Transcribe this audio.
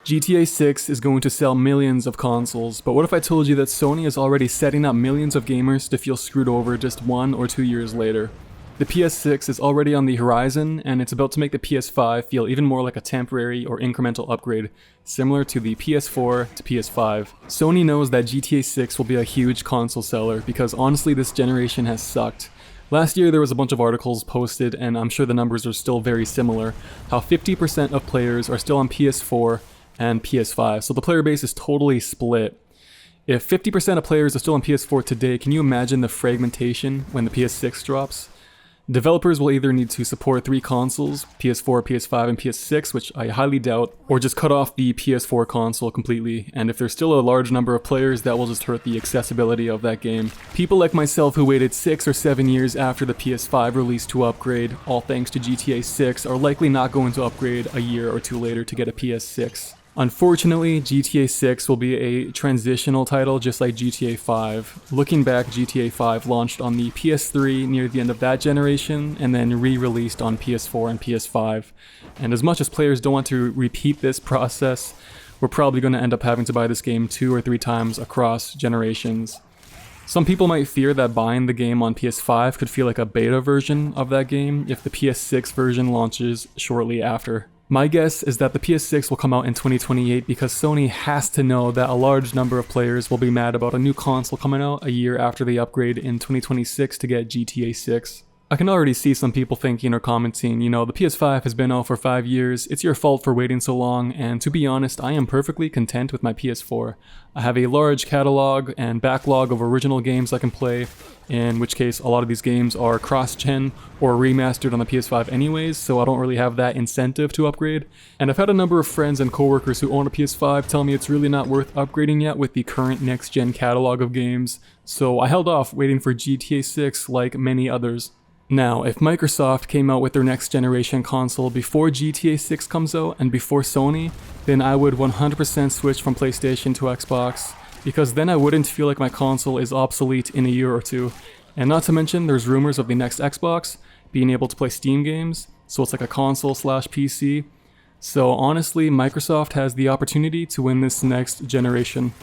GTA 6 is going to sell millions of consoles, but what if I told you that Sony is already setting up millions of gamers to feel screwed over just 1 or 2 years later? The PS6 is already on the horizon, and it's about to make the PS5 feel even more like a temporary or incremental upgrade, similar to the PS4 to PS5. Sony knows that GTA 6 will be a huge console seller, because honestly this generation has sucked. Last year there was a bunch of articles posted, and I'm sure the numbers are still very similar, how 50% of players are still on PS4 and PS5, so the player base is totally split. If 50% of players are still on PS4 today, can you imagine the fragmentation when the PS6 drops? Developers will either need to support 3 consoles, PS4, PS5, and PS6, which I highly doubt, or just cut off the PS4 console completely, and if there's still a large number of players, that will just hurt the accessibility of that game. People like myself who waited 6 or 7 years after the PS5 release to upgrade, all thanks to GTA 6, are likely not going to upgrade a year or 2 later to get a PS6. Unfortunately, GTA 6 will be a transitional title just like GTA 5. Looking back, GTA 5 launched on the PS3 near the end of that generation and then re-released on PS4 and PS5. And as much as players don't want to repeat this process, we're probably going to end up having to buy this game 2 or 3 times across generations. Some people might fear that buying the game on PS5 could feel like a beta version of that game if the PS6 version launches shortly after. My guess is that the PS6 will come out in 2028 because Sony has to know that a large number of players will be mad about a new console coming out a year after they upgrade in 2026 to get GTA 6. I can already see some people thinking or commenting, you know, the PS5 has been out for 5 years, it's your fault for waiting so long, and to be honest, I am perfectly content with my PS4. I have a large catalog and backlog of original games I can play, in which case a lot of these games are cross-gen or remastered on the PS5 anyways, so I don't really have that incentive to upgrade. And I've had a number of friends and coworkers who own a PS5 tell me it's really not worth upgrading yet with the current next-gen catalog of games, so I held off waiting for GTA 6 like many others. Now, if Microsoft came out with their next generation console before GTA 6 comes out and before Sony, then I would 100% switch from PlayStation to Xbox, because then I wouldn't feel like my console is obsolete in a year or 2. And not to mention, there's rumors of the next Xbox being able to play Steam games, so it's like a console/PC. So honestly, Microsoft has the opportunity to win this next generation.